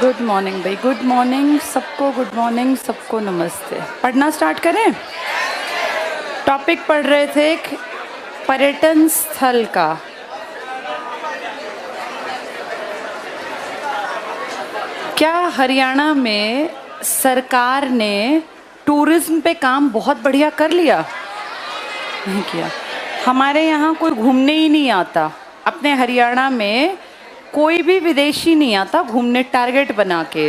Good morning भाई, good morning सबको, good morning सबको, नमस्ते। पढ़ना स्टार्ट करें। टॉपिक पढ़ रहे थे पर्यटन स्थल का। क्या हरियाणा में सरकार ने टूरिज्म पे काम बहुत बढ़िया कर लिया? नहीं किया। हमारे यहाँ कोई घूमने ही नहीं आता। अपने हरियाणा में कोई भी विदेशी नहीं आता घूमने टारगेट बना के।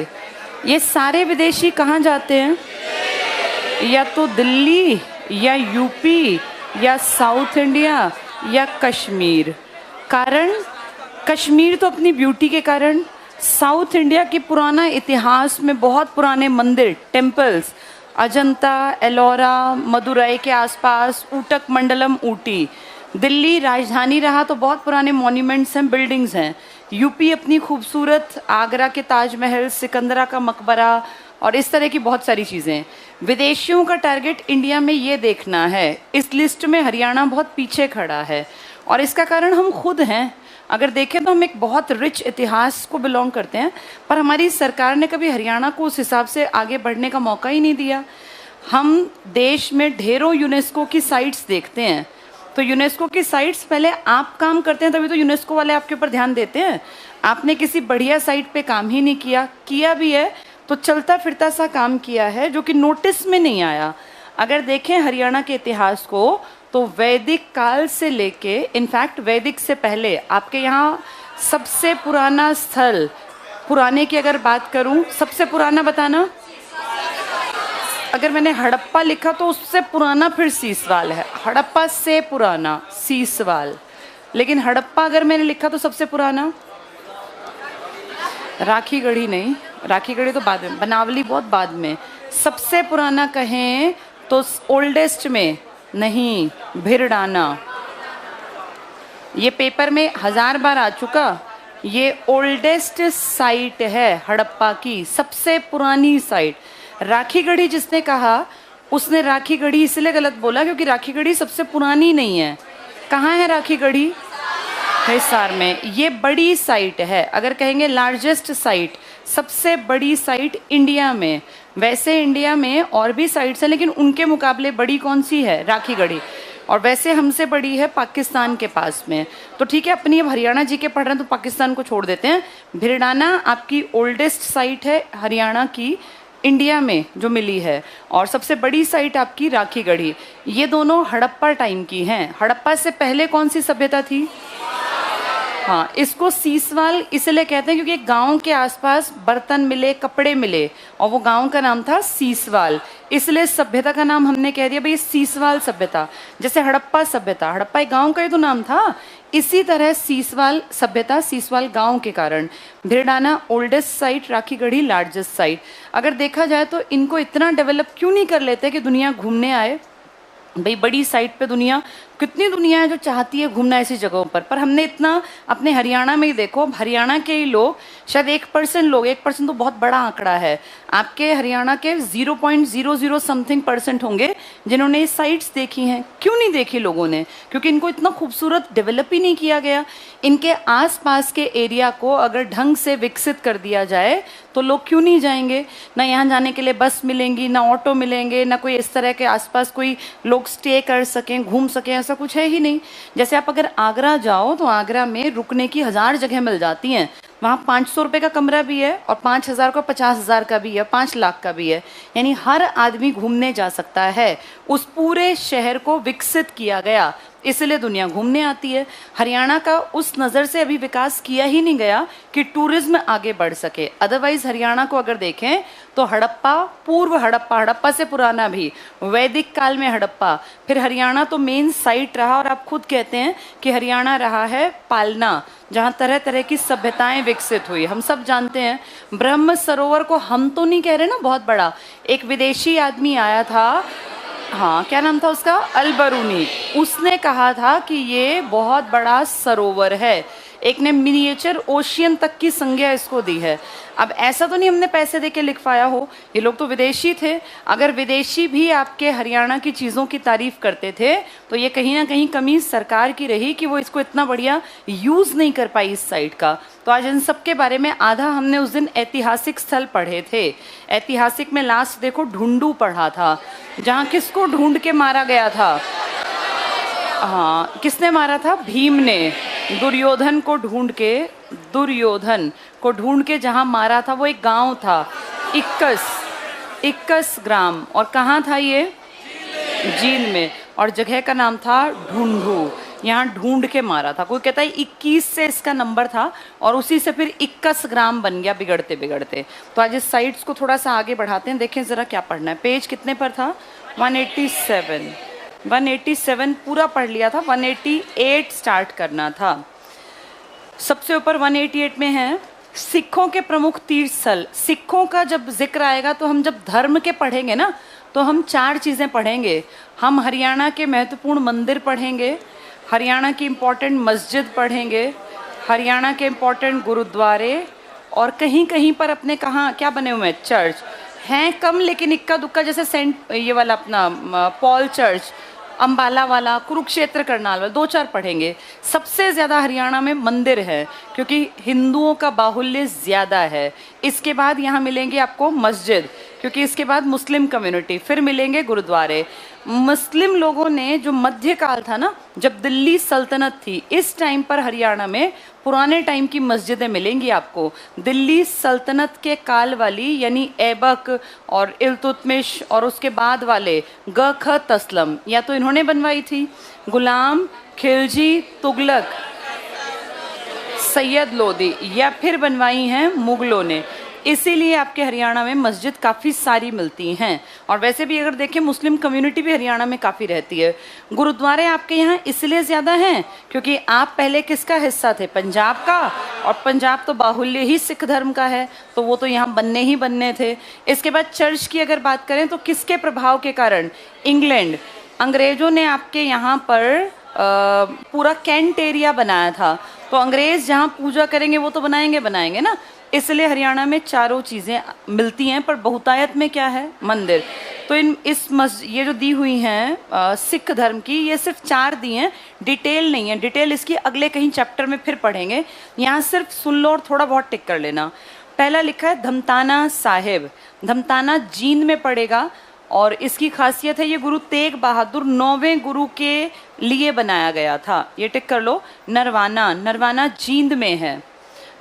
ये सारे विदेशी कहाँ जाते हैं? या तो दिल्ली या यूपी या साउथ इंडिया या कश्मीर। कारण कश्मीर तो अपनी ब्यूटी के कारण, साउथ इंडिया के पुराना इतिहास में बहुत पुराने मंदिर, टेम्पल्स, अजंता, एलोरा, मदुरई के आसपास, ऊटक मंडलम, ऊटी। दिल्ली राजधानी रहा तो बहुत पुराने मॉन्यूमेंट्स हैं, बिल्डिंग्स हैं। यूपी अपनी खूबसूरत आगरा के ताजमहल, सिकंदरा का मकबरा और इस तरह की बहुत सारी चीज़ें। विदेशियों का टारगेट इंडिया में ये देखना है। इस लिस्ट में हरियाणा बहुत पीछे खड़ा है और इसका कारण हम खुद हैं। अगर देखें तो हम एक बहुत रिच इतिहास को बिलोंग करते हैं, पर हमारी सरकार ने कभी हरियाणा को उस हिसाब से आगे बढ़ने का मौका ही नहीं दिया। हम देश में ढेरों यूनेस्को की साइट्स देखते हैं, तो यूनेस्को की साइट्स पहले आप काम करते हैं तभी तो यूनेस्को वाले आपके ऊपर ध्यान देते हैं। आपने किसी बढ़िया साइट पे काम ही नहीं किया भी है तो चलता फिरता सा काम किया है जो कि नोटिस में नहीं आया। अगर देखें हरियाणा के इतिहास को तो वैदिक काल से लेके, इनफैक्ट वैदिक से पहले आपके यहाँ सबसे पुराना स्थल, पुराने की अगर बात करूं, सबसे पुराना बताना। अगर मैंने हड़प्पा लिखा तो उससे पुराना फिर सीसवाल है। हड़प्पा से पुराना सीसवाल। लेकिन हड़प्पा अगर मैंने लिखा तो सबसे पुराना राखीगढ़ी नहीं, राखीगढ़ी तो बाद में, बनावली बहुत बाद में। सबसे पुराना कहें तो ओल्डेस्ट में नहीं, भिरडाना। ये पेपर में 1000 बार आ चुका। ये ओल्डेस्ट साइट है हड़प्पा की, सबसे पुरानी साइट। राखीगढ़ी जिसने कहा उसने राखीगढ़ी इसलिए गलत बोला क्योंकि राखीगढ़ी सबसे पुरानी नहीं है। कहाँ है राखीगढ़ी? हिसार में। ये बड़ी साइट है, अगर कहेंगे लार्जेस्ट साइट, सबसे बड़ी साइट इंडिया में। वैसे इंडिया में और भी साइट्स हैं लेकिन उनके मुकाबले बड़ी कौन सी है? राखीगढ़ी। और वैसे हमसे बड़ी है पाकिस्तान के पास में। तो ठीक है, अपनी अब हरियाणा जी के पढ़ रहे हैं तो पाकिस्तान को छोड़ देते हैं। भिरडाना आपकी ओल्डेस्ट साइट है हरियाणा की, इंडिया में जो मिली है, और सबसे बड़ी साइट आपकी राखीगढ़ी। ये दोनों हड़प्पा टाइम की हैं। हड़प्पा से पहले कौन सी सभ्यता थी? हाँ, इसको सीसवाल इसलिए कहते हैं क्योंकि एक गांव के आसपास बर्तन मिले, कपड़े मिले और वो गांव का नाम था सीसवाल। इसलिए सभ्यता का नाम हमने कह दिया भाई सीसवाल सभ्यता। जैसे हड़प्पा सभ्यता, हड़प्पा एक गांव का ही तो नाम था। इसी तरह सीसवाल सभ्यता, सीसवाल गांव के कारण। Bhirdana oldest site, Rakhigarhi largest site. अगर देखा जाए तो इनको इतना डेवलप क्यों नहीं कर लेते कि दुनिया घूमने आए? भाई बड़ी साइट पे दुनिया, कितनी दुनिया है जो चाहती है घूमना ऐसी जगहों पर हमने इतना अपने हरियाणा में ही देखो, हरियाणा के ही लोग शायद 1% लोग, 1% तो बहुत बड़ा आंकड़ा है, आपके हरियाणा के 0.00 समथिंग % होंगे जिन्होंने ये साइट्स देखी हैं। क्यों नहीं देखी लोगों ने? क्योंकि इनको इतना खूबसूरत डेवलप ही नहीं किया गया। इनके आसपास के एरिया को अगर ढंग से विकसित कर दिया जाए तो लोग क्यों नहीं जाएंगे? ना यहाँ जाने के लिए बस मिलेंगी, ना ऑटो मिलेंगे, ना कोई इस तरह के आसपास कोई लोग स्टे कर सकें, घूम सकें, ऐसा कुछ है ही नहीं। जैसे आप अगर आगरा जाओ तो आगरा में रुकने की 1000 जगह मिल जाती हैं। वहाँ 500 रुपये का कमरा भी है और 5000 का, 50,000 का भी है, 5 लाख का भी है। यानी हर आदमी घूमने जा सकता है। उस पूरे शहर को विकसित किया गया, इसलिए दुनिया घूमने आती है। हरियाणा का उस नज़र से अभी विकास किया ही नहीं गया कि टूरिज्म आगे बढ़ सके। अदरवाइज हरियाणा को अगर देखें तो हड़प्पा, पूर्व हड़प्पा, हड़प्पा से पुराना भी वैदिक काल में हड़प्पा, फिर हरियाणा तो मेन साइट रहा। और आप खुद कहते हैं कि हरियाणा रहा है पालना, जहाँ तरह तरह की सभ्यताएं विकसित हुई। हम सब जानते हैं ब्रह्म सरोवर को हम तो नहीं कह रहे ना बहुत बड़ा, एक विदेशी आदमी आया था, हाँ क्या नाम था उसका, अल बरूनी, उसने कहा था कि ये बहुत बड़ा सरोवर है। एक ने मिनिएचर ओशियन तक की संज्ञा इसको दी है। अब ऐसा तो नहीं हमने पैसे दे के लिखवाया हो, ये लोग तो विदेशी थे। अगर विदेशी भी आपके हरियाणा की चीज़ों की तारीफ करते थे तो ये कहीं ना कहीं कमी सरकार की रही कि वो इसको इतना बढ़िया यूज़ नहीं कर पाई इस साइट का। तो आज इन सब के बारे में आधा हमने उस दिन ऐतिहासिक स्थल पढ़े थे। ऐतिहासिक में लास्ट देखो ढूंढू पढ़ा था, जहाँ किसको ढूंढ के मारा गया था। हाँ, किसने मारा था? भीम ने दुर्योधन को ढूंढ के जहाँ मारा था वो एक गांव था, इक्कस ग्राम। और कहाँ था ये? जींद में। और जगह का नाम था ढूंढू। यहाँ ढूंढ के मारा था। कोई कहता है 21 से इसका नंबर था और उसी से फिर 21 ग्राम बन गया बिगड़ते बिगड़ते। तो आज इस साइट्स को थोड़ा सा आगे बढ़ाते हैं, देखें ज़रा क्या पढ़ना है। पेज कितने पर था? 187 पूरा पढ़ लिया था, 188 स्टार्ट करना था। सबसे ऊपर 188 में है सिखों के प्रमुख तीर्थ स्थल। सिखों का जब जिक्र आएगा तो हम जब धर्म के पढ़ेंगे ना तो हम 4 चीज़ें पढ़ेंगे। हम हरियाणा के महत्वपूर्ण मंदिर पढ़ेंगे, हरियाणा की इम्पोर्टेंट मस्जिद पढ़ेंगे, हरियाणा के इम्पोर्टेंट गुरुद्वारे, और कहीं कहीं पर अपने कहाँ क्या बने हुए हैं, चर्च हैं कम लेकिन इक्का दुक्का, जैसे सेंट ये वाला अपना पॉल चर्च, अम्बाला वाला, कुरुक्षेत्र, करनाल वाला, 2-4 पढ़ेंगे। सबसे ज़्यादा हरियाणा में मंदिर है क्योंकि हिंदुओं का बाहुल्य ज़्यादा है। इसके बाद यहाँ मिलेंगे आपको मस्जिद, क्योंकि इसके बाद मुस्लिम कम्युनिटी, फिर मिलेंगे गुरुद्वारे। मुस्लिम लोगों ने जो मध्यकाल था ना, जब दिल्ली सल्तनत थी, इस टाइम पर हरियाणा में पुराने टाइम की मस्जिदें मिलेंगी आपको। दिल्ली सल्तनत के काल वाली, यानी ऐबक और इल्तुतमिश और उसके बाद वाले ग ख तस्लम, या तो इन्होंने बनवाई थी, गुलाम, खिलजी, तुगलक, सैयद लोदी, या फिर बनवाई हैं मुगलों ने। इसीलिए आपके हरियाणा में मस्जिद काफ़ी सारी मिलती हैं। और वैसे भी अगर देखें मुस्लिम कम्युनिटी भी हरियाणा में काफ़ी रहती है। गुरुद्वारे आपके यहाँ इसलिए ज़्यादा हैं क्योंकि आप पहले किसका हिस्सा थे? पंजाब का, और पंजाब तो बाहुल्य ही सिख धर्म का है, तो वो तो यहाँ बनने ही बनने थे। इसके बाद चर्च की अगर बात करें तो किसके प्रभाव के कारण? इंग्लैंड, अंग्रेज़ों ने आपके यहाँ पर पूरा कैंट एरिया बनाया था, तो अंग्रेज़ जहाँ पूजा करेंगे वो तो बनाएंगे ना, इसलिए हरियाणा में चारों चीज़ें मिलती हैं। पर बहुतायत में क्या है? मंदिर। तो ये जो दी हुई हैं सिख धर्म की, ये सिर्फ 4 दी हैं, डिटेल नहीं है। डिटेल इसकी अगले कहीं चैप्टर में फिर पढ़ेंगे, यहाँ सिर्फ सुन लो और थोड़ा बहुत टिक कर लेना। पहला लिखा है धमताना साहिब, धमताना जींद में पड़ेगा, और इसकी खासियत है ये गुरु तेग बहादुर 9वें गुरु के लिए बनाया गया था। ये टिक कर लो। नरवाना जींद में है।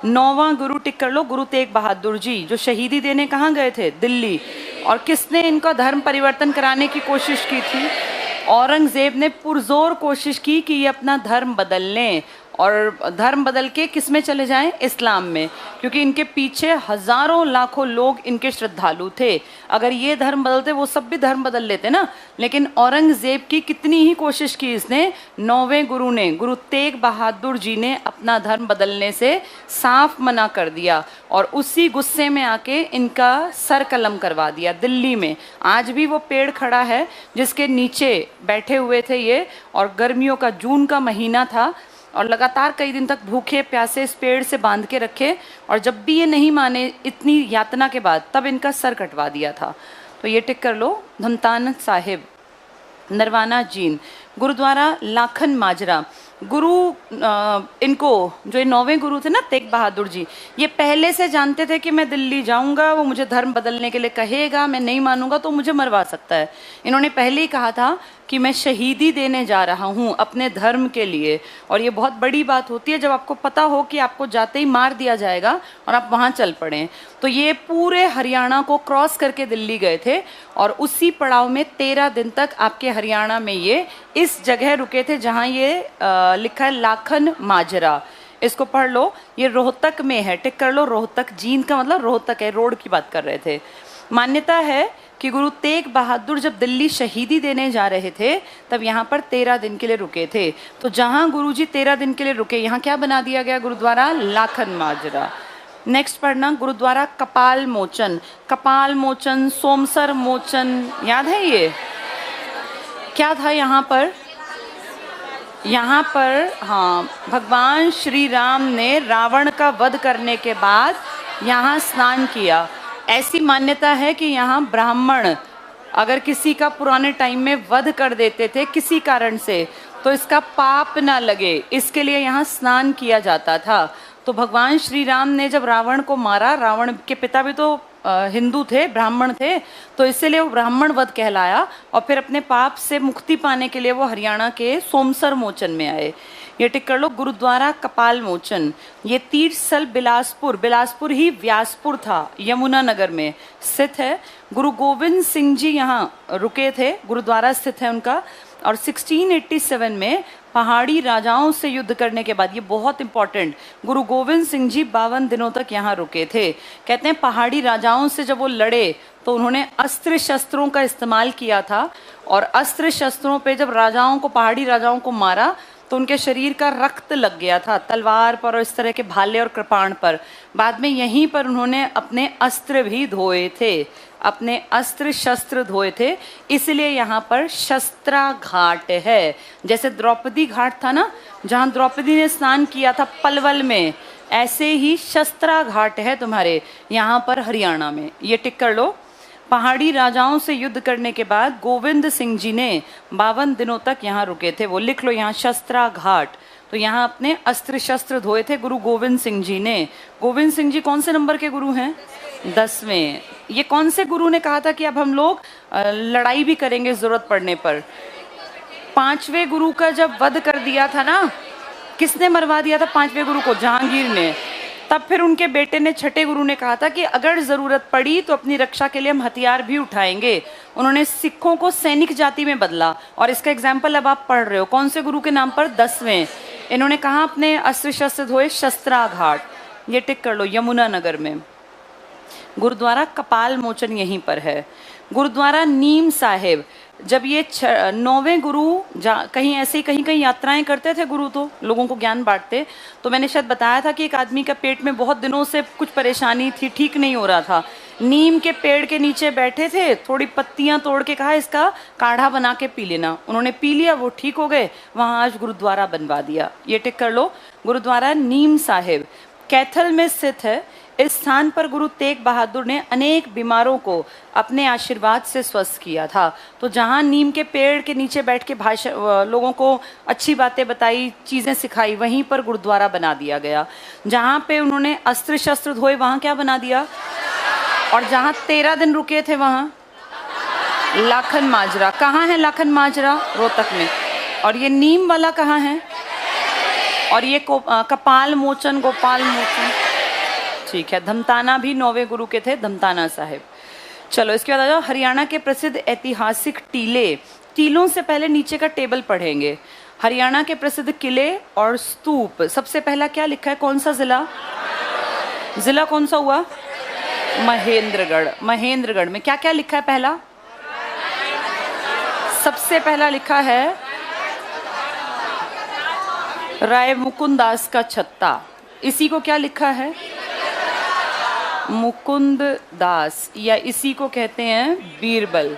9वां गुरु टिक कर लो, गुरु तेग बहादुर जी, जो शहीदी देने कहाँ गए थे? दिल्ली। और किसने इनका धर्म परिवर्तन कराने की कोशिश की थी? औरंगजेब ने पुरजोर कोशिश की कि ये अपना धर्म बदल लें, और धर्म बदल के किस में चले जाएं? इस्लाम में, क्योंकि इनके पीछे हज़ारों लाखों लोग इनके श्रद्धालु थे। अगर ये धर्म बदलते वो सब भी धर्म बदल लेते ना। लेकिन औरंगज़ेब की कितनी ही कोशिश की इसने, 9वें गुरु ने, गुरु तेग बहादुर जी ने अपना धर्म बदलने से साफ मना कर दिया, और उसी गुस्से में आके इनका सर कलम करवा दिया दिल्ली में। आज भी वो पेड़ खड़ा है जिसके नीचे बैठे हुए थे ये, और गर्मियों का जून का महीना था, और लगातार कई दिन तक भूखे प्यासे इस पेड़ से बांध के रखे, और जब भी ये नहीं माने इतनी यातना के बाद, तब इनका सर कटवा दिया था। तो ये टिक कर लो, धमताना साहिब, नरवाना जींद, गुरुद्वारा लाखन माजरा। गुरु इनको जो ये 9वें गुरु थे ना, तेग बहादुर जी, ये पहले से जानते थे कि मैं दिल्ली जाऊंगा, वो मुझे धर्म बदलने के लिए कहेगा, मैं नहीं मानूंगा तो मुझे मरवा सकता है। इन्होंने पहले ही कहा था कि मैं शहीदी देने जा रहा हूँ अपने धर्म के लिए। और ये बहुत बड़ी बात होती है जब आपको पता हो कि आपको जाते ही मार दिया जाएगा और आप वहाँ चल पड़ें। तो ये पूरे हरियाणा को क्रॉस करके दिल्ली गए थे, और उसी पड़ाव में 13 दिन तक आपके हरियाणा में ये इस जगह रुके थे जहाँ ये लिखा है लाखन माजरा। इसको पढ़ लो, ये रोहतक में है, टिक कर लो। रोहतक, जींद का मतलब रोहतक है, रोड की बात कर रहे थे। मान्यता है कि गुरु तेग बहादुर जब दिल्ली शहीदी देने जा रहे थे तब यहाँ पर 13 दिन के लिए रुके थे। तो जहाँ गुरुजी 13 दिन के लिए रुके, यहाँ क्या बना दिया गया? गुरुद्वारा लाखन माजरा। नेक्स्ट पढ़ना, गुरुद्वारा कपाल मोचन। कपाल मोचन, सोमसर मोचन, याद है ये क्या था यहाँ पर? यहाँ पर हाँ, भगवान श्री राम ने रावण का वध करने के बाद यहाँ स्नान किया। ऐसी मान्यता है कि यहाँ ब्राह्मण अगर किसी का पुराने टाइम में वध कर देते थे किसी कारण से, तो इसका पाप ना लगे, इसके लिए यहाँ स्नान किया जाता था। तो भगवान श्री राम ने जब रावण को मारा, रावण के पिता भी तो हिंदू थे, ब्राह्मण थे, तो इसीलिए वो ब्राह्मण वध कहलाया। और फिर अपने पाप से मुक्ति पाने के लिए वो हरियाणा के सोमसर मोचन में आए। ये टिक कर लो, गुरुद्वारा कपाल मोचन। ये तीर्थस्थल बिलासपुर, बिलासपुर ही व्यासपुर था, यमुना नगर में स्थित है। गुरु गोविंद सिंह जी यहाँ रुके थे, गुरुद्वारा स्थित है उनका। और 1687 में पहाड़ी राजाओं से युद्ध करने के बाद, ये बहुत इंपॉर्टेंट, गुरु गोविंद सिंह जी 52 दिनों तक यहाँ रुके थे। कहते हैं पहाड़ी राजाओं से जब वो लड़े तो उन्होंने अस्त्र शस्त्रों का इस्तेमाल किया था, और अस्त्र शस्त्रों पे जब राजाओं को, पहाड़ी राजाओं को मारा तो उनके शरीर का रक्त लग गया था तलवार पर और इस तरह के भाले और कृपाण पर। बाद में यहीं पर उन्होंने अपने अस्त्र भी धोए थे, अपने अस्त्र शस्त्र धोए थे, इसलिए यहाँ पर शस्त्रा घाट है। जैसे द्रौपदी घाट था ना, जहाँ द्रौपदी ने स्नान किया था पलवल में, ऐसे ही शस्त्रा घाट है तुम्हारे यहाँ पर हरियाणा में। ये टिक कर लो। पहाड़ी राजाओं से युद्ध करने के बाद गोविंद सिंह जी ने 52 दिनों तक यहाँ रुके थे। वो लिख लो यहाँ, शस्त्रा घाट। तो यहाँ अपने अस्त्र शस्त्र धोए थे गुरु गोविंद सिंह जी ने। गोविंद सिंह जी कौन से नंबर के गुरु हैं? 10वें। ये कौन से गुरु ने कहा था कि अब हम लोग लड़ाई भी करेंगे जरूरत पड़ने पर? 5वें गुरु का जब वध कर दिया था ना, किसने मरवा दिया था 5वें गुरु को? जहांगीर ने। तब फिर उनके बेटे ने, छठे गुरु ने कहा था कि अगर जरूरत पड़ी तो अपनी रक्षा के लिए हम हथियार भी उठाएंगे। उन्होंने सिखों को सैनिक जाति में बदला, और इसका एग्जाम्पल अब आप पढ़ रहे हो। कौन से गुरु के नाम पर? 10वें। इन्होंने कहा अपने अस्त्र शस्त्र धोए, शस्त्रा घाट। ये टिक कर लो, यमुना नगर में। गुरुद्वारा कपाल मोचन यहीं पर है। गुरुद्वारा नीम साहिब, जब ये 9वें गुरु कहीं ऐसे ही कहीं कहीं यात्राएं करते थे गुरु, तो लोगों को ज्ञान बांटते, तो मैंने शायद बताया था कि एक आदमी का पेट में बहुत दिनों से कुछ परेशानी थी, ठीक नहीं हो रहा था। नीम के पेड़ के नीचे बैठे थे, थोड़ी पत्तियां तोड़ के कहा इसका काढ़ा बना के पी लेना। उन्होंने पी लिया, वो ठीक हो गए। वहां आज गुरुद्वारा बनवा दिया। ये टिक कर लो, गुरुद्वारा नीम साहिब कैथल में स्थित है। इस स्थान पर गुरु तेग बहादुर ने अनेक बीमारों को अपने आशीर्वाद से स्वस्थ किया था। तो जहाँ नीम के पेड़ के नीचे बैठ के लोगों को अच्छी बातें बताई, चीज़ें सिखाई, वहीं पर गुरुद्वारा बना दिया गया। जहाँ पे उन्होंने अस्त्र शस्त्र धोए, वहाँ क्या बना दिया? और जहाँ 13 दिन रुके थे वहाँ लाखन माजरा। कहाँ है लाखन माजरा? रोहतक में। और ये नीम वाला कहाँ है? और ये कपाल मोचन, गोपाल मोचन, ठीक है। धमताना भी 9वें गुरु के थे, धमताना साहिब। चलो इसके बाद आ जाओ, हरियाणा के प्रसिद्ध ऐतिहासिक टीले। टीलों से पहले नीचे का टेबल पढ़ेंगे। हरियाणा के प्रसिद्ध किले और स्तूप। सबसे पहला क्या लिखा है? कौन सा जिला? जिला कौन सा हुआ? महेंद्रगढ़। महेंद्रगढ़ में क्या क्या लिखा है? पहला, सबसे पहला लिखा है राय मुकुंद दास का छत्ता। इसी को क्या लिखा है? मुकुंद दास, या इसी को कहते हैं बीरबल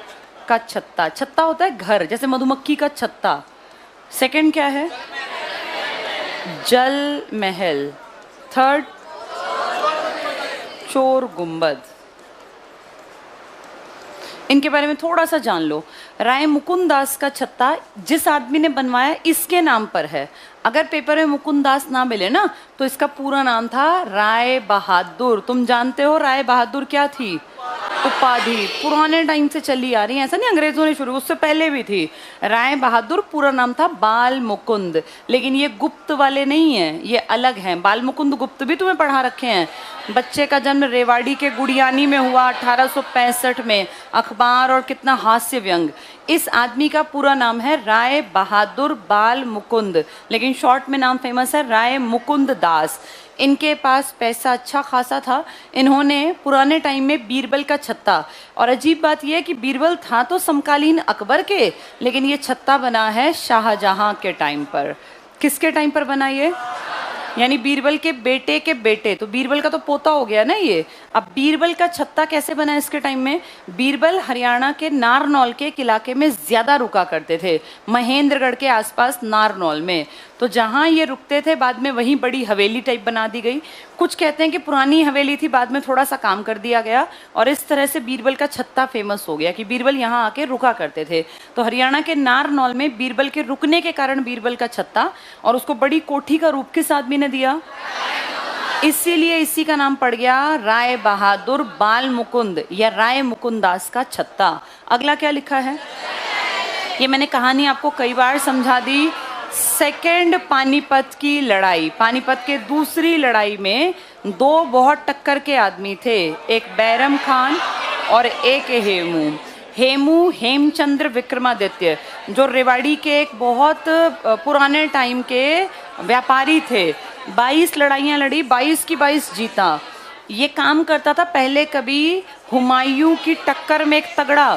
का छत्ता। छत्ता होता है घर, जैसे मधुमक्खी का छत्ता। सेकंड क्या है? जल महल। थर्ड चोर गुंबद। इनके बारे में थोड़ा सा जान लो। राय मुकुंद दास का छत्ता जिस आदमी ने बनवाया इसके नाम पर है। अगर पेपर में मुकुंद दास ना मिले ना, तो इसका पूरा नाम था राय बहादुर। तुम जानते हो राय बहादुर क्या थी? उपाधि, पुराने टाइम से चली आ रही है, ऐसा नहीं अंग्रेजों ने शुरू, उससे पहले भी थी। राय बहादुर पूरा नाम था बाल मुकुंद। लेकिन ये गुप्त वाले नहीं हैं, ये अलग हैं। बाल मुकुंद गुप्त भी तुम्हें पढ़ा रखे हैं। बच्चे का जन्म रेवाड़ी के गुड़ियानी में हुआ 1865 में। अखबार और कितना हास्य व्यंग। इस आदमी का पूरा नाम है राय बहादुर बाल मुकुंद, लेकिन शॉर्ट में नाम फेमस है राय मुकुंद दास। इनके पास पैसा अच्छा खासा था। इन्होंने पुराने टाइम में बीरबल का छत्ता, और अजीब बात यह है कि बीरबल था तो समकालीन अकबर के, लेकिन ये छत्ता बना है शाहजहां के टाइम पर। किसके टाइम पर बना ये? यानी बीरबल के बेटे, तो बीरबल का तो पोता हो गया ना ये। अब बीरबल का छत्ता कैसे बना इसके टाइम में? बीरबल हरियाणा के नारनौल के एक इलाके में ज्यादा रुका करते थे, महेंद्रगढ़ के आसपास नारनौल में। तो जहाँ ये रुकते थे बाद में वहीं बड़ी हवेली टाइप बना दी गई। कुछ कहते हैं कि पुरानी हवेली थी, बाद में थोड़ा सा काम कर दिया गया और इस तरह से बीरबल का छत्ता फेमस हो गया कि बीरबल यहाँ आके रुका करते थे। तो हरियाणा के नारनौल में बीरबल के रुकने के कारण बीरबल का छत्ता, और उसको बड़ी कोठी का रूप किस आदमी ने दिया? इसीलिए इसी का नाम पड़ गया राय बहादुर बाल मुकुंद या राय मुकुंद दास का छत्ता। अगला क्या लिखा है? ये मैंने कहानी आपको कई बार समझा दी। सेकेंड पानीपत की लड़ाई, पानीपत के दूसरी लड़ाई में दो बहुत टक्कर के आदमी थे, एक बैरम खान और एक हेमू हेमचंद्र विक्रमादित्य, जो रेवाड़ी के एक बहुत पुराने टाइम के व्यापारी थे। 22 लड़ाइयाँ लड़ी, 22 की 22 जीता। ये काम करता था पहले कभी हुमायूं की टक्कर में एक तगड़ा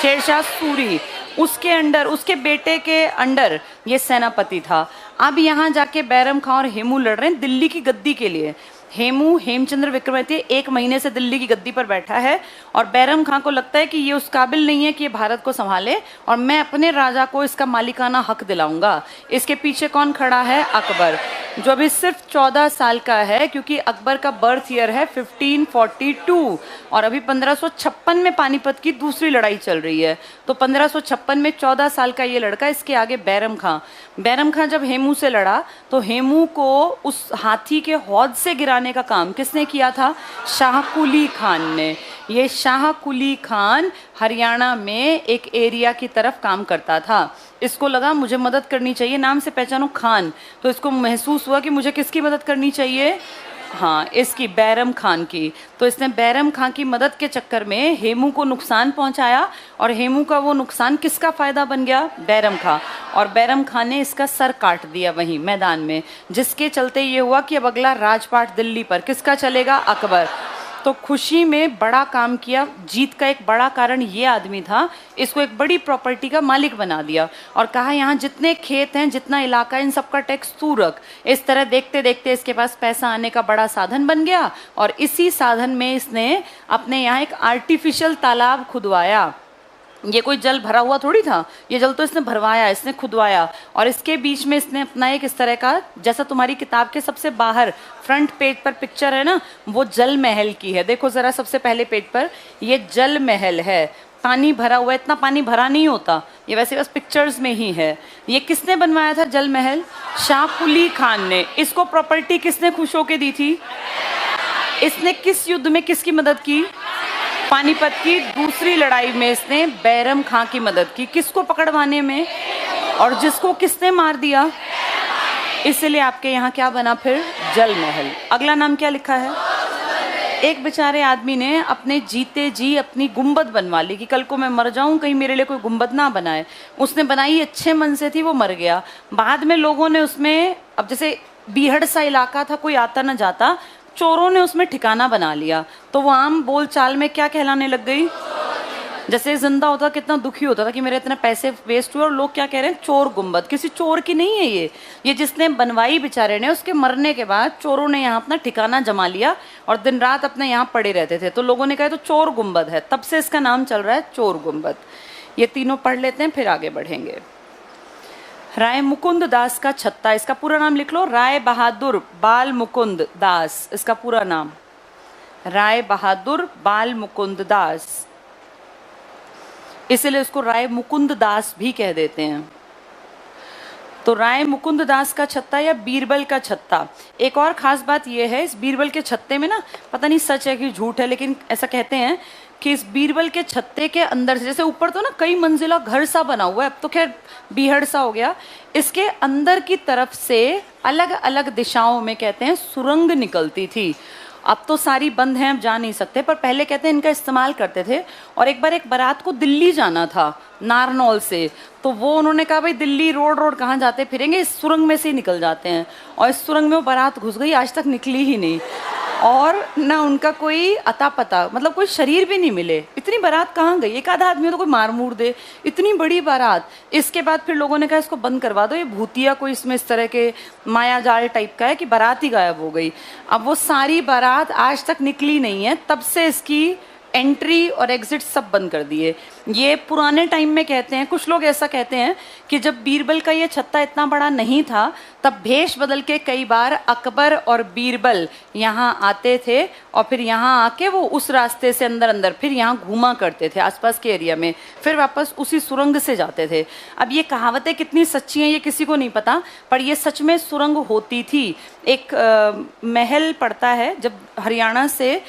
शेरशाह सूरी, उसके अंडर, उसके बेटे के अंडर ये सेनापति था। अब यहाँ जाके बैरम खां और हेमू लड़ रहे हैं दिल्ली की गद्दी के लिए। हेमू हेमचंद्र विक्रमादित्य 1 महीने से दिल्ली की गद्दी पर बैठा है और बैरम खां को लगता है कि ये उस काबिल नहीं है कि ये भारत को संभाले और मैं अपने राजा को इसका मालिकाना हक दिलाऊंगा। इसके पीछे कौन खड़ा है? अकबर, जो अभी सिर्फ 14 साल का है, क्योंकि अकबर का बर्थ ईयर है 1542 और अभी 1556 में पानीपत की दूसरी लड़ाई चल रही है। तो 1556 में 14 साल का ये लड़का, इसके आगे बैरम खां जब हेमू से लड़ा तो हेमू को उस हाथी के हौद से गिराने का काम किसने किया था? शाह कुली खान ने। ये शाह कुली खान हरियाणा में एक एरिया की तरफ काम करता था। इसको लगा मुझे मदद करनी चाहिए, नाम से पहचानो खान, तो इसको महसूस हुआ कि मुझे किसकी मदद करनी चाहिए? हाँ, इसकी, बैरम खान की। तो इसने बैरम खान की मदद के चक्कर में हेमू को नुकसान पहुंचाया और हेमू का वो नुकसान किसका फायदा बन गया? बैरम खान। और बैरम खान ने इसका सर काट दिया वहीं मैदान में, जिसके चलते ये हुआ कि अब अगला राजपाट दिल्ली पर किसका चलेगा? अकबर। तो खुशी में बड़ा काम किया। जीत का एक बड़ा कारण ये आदमी था, इसको एक बड़ी प्रॉपर्टी का मालिक बना दिया और कहा यहाँ जितने खेत हैं, जितना इलाका है, इन सबका टैक्स तू रख। इस तरह देखते देखते इसके पास पैसा आने का बड़ा साधन बन गया और इसी साधन में इसने अपने यहाँ एक आर्टिफिशियल तालाब खुदवाया। ये कोई जल भरा हुआ थोड़ी था, ये जल तो इसने भरवाया, इसने खुदवाया और इसके बीच में इसने अपना एक इस तरह का, जैसा तुम्हारी किताब के सबसे बाहर फ्रंट पेज पर पिक्चर है ना, वो जल महल की है। देखो जरा सबसे पहले पेज पर ये जल महल है, पानी भरा हुआ है। इतना पानी भरा नहीं होता, ये वैसे बस पिक्चर्स में ही है। ये किसने बनवाया था जल महल? शाह कुली खान ने। इसको प्रॉपर्टी किसने खुश होके दी थी? इसने किस युद्ध में किसकी मदद की? पानीपत की दूसरी लड़ाई में इसने बैरम खां की मदद की। किसको पकड़वाने में? और जिसको किसने मार दिया? इसलिए आपके यहाँ क्या बना फिर? जल महल। अगला नाम क्या लिखा है? एक बेचारे आदमी ने अपने जीते जी अपनी गुंबद बनवा ली कि कल को मैं मर जाऊं, कहीं मेरे लिए कोई गुंबद ना बनाए। उसने बनाई, अच्छे मन से थी, वो मर गया। बाद में लोगों ने उसमें, अब जैसे बीहड़ सा इलाका था, कोई आता ना जाता, चोरों ने उसमें ठिकाना बना लिया। तो वो आम बोल चाल में क्या कहलाने लग गई? जैसे जिंदा होता कितना दुखी होता था कि मेरे इतने पैसे वेस्ट हुए, और लोग क्या कह रहे हैं? चोर गुंबद। किसी चोर की नहीं है ये जिसने बनवाई बेचारे ने, उसके मरने के बाद चोरों ने यहाँ अपना ठिकाना जमा लिया और दिन रात अपने यहाँ पड़े रहते थे। तो लोगों ने कहा तो चोर गुंबद है, तब से इसका नाम चल रहा है चोर गुंबद। ये तीनों पढ़ लेते हैं फिर आगे बढ़ेंगे। राय मुकुंद दास का छत्ता, इसका पूरा नाम लिख लो, राय बहादुर बाल मुकुंद दास, इसका पूरा नाम राय बहादुर बाल मुकुंद दास, इसलिए इसको राय मुकुंद दास भी कह देते हैं। तो राय मुकुंद दास का छत्ता या बीरबल का छत्ता। एक और खास बात यह है, इस बीरबल के छत्ते में ना, पता नहीं सच है कि झूठ है, लेकिन ऐसा कहते हैं कि इस बीरबल के छत्ते के अंदर से, जैसे ऊपर तो ना कई मंजिला घर सा बना हुआ है, अब तो खैर बीहड़ सा हो गया, इसके अंदर की तरफ से अलग अलग दिशाओं में कहते हैं सुरंग निकलती थी। अब तो सारी बंद हैं, अब जा नहीं सकते, पर पहले कहते हैं इनका इस्तेमाल करते थे। और एक बार एक बारात को दिल्ली जाना था नारनौल से, तो वो उन्होंने कहा भाई दिल्ली रोड कहाँ जाते फिरेंगे, इस सुरंग में से ही निकल जाते हैं। और इस सुरंग में वो बारात घुस गई, आज तक निकली ही नहीं। और ना उनका कोई अता पता, मतलब कोई शरीर भी नहीं मिले। इतनी बारात कहाँ गई? एक आधा आदमी तो कोई मार मूर दे, इतनी बड़ी बारात। इसके बाद फिर लोगों ने कहा इसको बंद करवा दो, ये भूतिया कोई इसमें इस तरह के माया जाल टाइप का है कि बारात ही गायब हो गई। अब वो सारी बारात आज तक निकली नहीं है, तब से इसकी एंट्री और एग्जिट सब बंद कर दिए। ये पुराने टाइम में कहते हैं, कुछ लोग ऐसा कहते हैं कि जब बीरबल का ये छत्ता इतना बड़ा नहीं था, तब भेष बदल के कई बार अकबर और बीरबल यहाँ आते थे और फिर यहाँ आके वो उस रास्ते से अंदर अंदर फिर यहाँ घूमा करते थे आसपास के एरिया में, फिर वापस उसी सुरंग से जाते थे। अब ये कहावतें कितनी सच्ची हैं ये किसी को नहीं पता, पर ये सच में सुरंग होती थी। एक महल पड़ता है जब हरियाणा से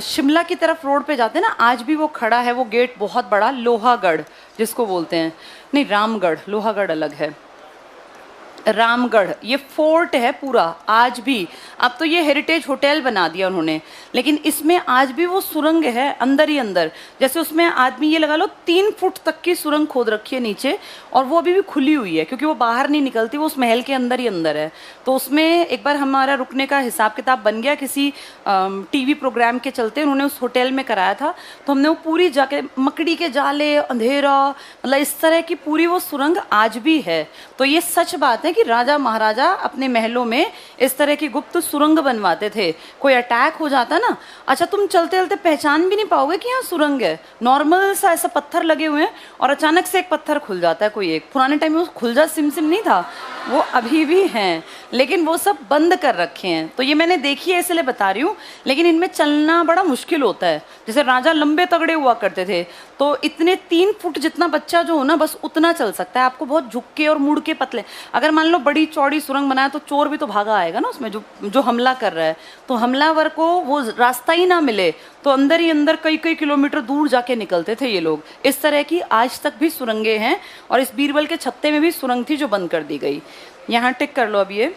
शिमला की तरफ रोड पे जाते हैं ना, आज भी वो खड़ा है, वो गेट बहुत बड़ा, लोहागढ़ जिसको बोलते हैं, नहीं रामगढ़, लोहागढ़ अलग है, रामगढ़, ये फोर्ट है पूरा आज भी। अब तो ये हेरिटेज होटल बना दिया उन्होंने, लेकिन इसमें आज भी वो सुरंग है अंदर ही अंदर। जैसे उसमें आदमी ये लगा लो 3 फुट तक की सुरंग खोद रखी है नीचे, और वो अभी भी खुली हुई है क्योंकि वो बाहर नहीं निकलती, वो उस महल के अंदर ही अंदर है। तो उसमें एक बार हमारा रुकने का हिसाब किताब बन गया, किसी टीवी प्रोग्राम के चलते उन्होंने उस होटल में कराया था, तो हमने वो पूरी जाके, मकड़ी के जाले, अंधेरा, मतलब इस तरह की पूरी वो सुरंग आज भी है। तो ये सच बात है कि राजा महाराजा अपने महलों में इस तरह की गुप्त सुरंग बनवाते थे। कोई अटैक हो जाता ना, अच्छा तुम चलते चलते पहचान भी नहीं पाओगे कि यहाँ सुरंग है, नॉर्मल सा ऐसा पत्थर लगे हुए हैं और अचानक से एक पत्थर खुल जाता है कोई एक। पुराने टाइम में खुल जा सिम सिम नहीं था, वो अभी भी हैं, लेकिन वो सब बंद कर रखे हैं। तो ये मैंने देखी है इसलिए बता रही हूँ, लेकिन इनमें चलना बड़ा मुश्किल होता है। जैसे राजा लंबे तगड़े हुआ करते थे, तो इतने 3 फुट जितना बच्चा जो हो ना, बस उतना चल सकता है। आपको बहुत झुक के और मुड़ के पतले, अगर मान लो बड़ी चौड़ी सुरंग बनाया तो चोर भी तो भागा आएगा ना उसमें, जो हमला कर रहा है, तो हमलावर को वो रास्ता ही ना मिले तो अंदर ही अंदर कई कई किलोमीटर दूर जाके निकलते थे ये लोग। इस तरह की आज तक भी सुरंगें हैं, और इस बीरबल के छत्ते में भी सुरंग थी जो बंद कर दी गई। यहाँ टिक कर लो। अब ये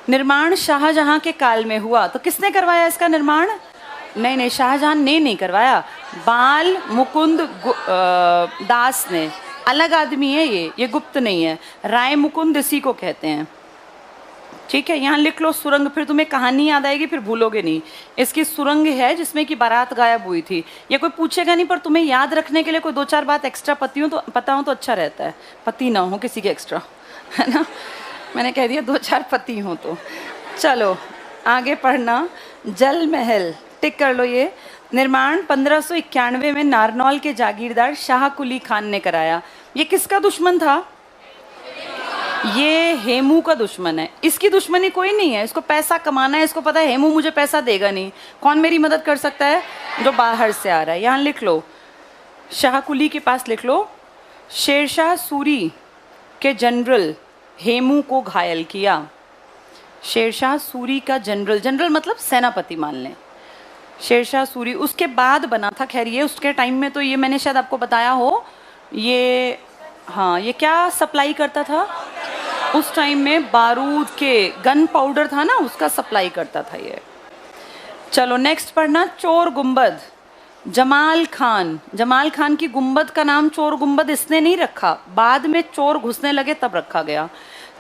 निर्माण शाहजहां के काल में हुआ, तो किसने करवाया इसका निर्माण? नहीं, शाहजहां ने नहीं करवाया, बाल मुकुंद दास ने, अलग आदमी है ये गुप्त नहीं है। राय मुकुंद इसी को कहते हैं, ठीक है। यहाँ लिख लो सुरंग, फिर तुम्हें कहानी याद आएगी, फिर भूलोगे नहीं। इसकी सुरंग है जिसमें कि बारात गायब हुई थी। ये कोई पूछेगा नहीं, पर तुम्हें याद रखने के लिए कोई 2-4 बात एक्स्ट्रा पता हो तो अच्छा रहता है। पति ना हो किसी के एक्स्ट्रा, है ना, मैंने कह दिया 2-4 पति हो तो। चलो आगे पढ़ना। जल महल, टिक कर लो। ये निर्माण 1591 में नारनौल के जागीरदार शाह कुली खान ने कराया। ये किसका दुश्मन था? ये हेमू का दुश्मन है। इसकी दुश्मनी कोई नहीं है, इसको पैसा कमाना है, इसको पता है हेमू मुझे पैसा देगा नहीं, कौन मेरी मदद कर सकता है? जो बाहर से आ रहा है। यहाँ लिख लो, शाह कुली के पास लिख लो, शेरशाह सूरी के जनरल हेमू को घायल किया। शेरशाह सूरी का जनरल मतलब सेनापति मान लें। शेरशाह सूरी उसके बाद बना था, खैर ये उसके टाइम में तो ये मैंने शायद आपको बताया हो, ये हाँ, ये क्या सप्लाई करता था उस टाइम में? बारूद के, गन पाउडर था ना, उसका सप्लाई करता था ये। चलो नेक्स्ट पढ़ना, चोर गुंबद। जमाल खान की गुंबद का नाम चोर गुंबद इसने नहीं रखा, बाद में चोर घुसने लगे तब रखा गया।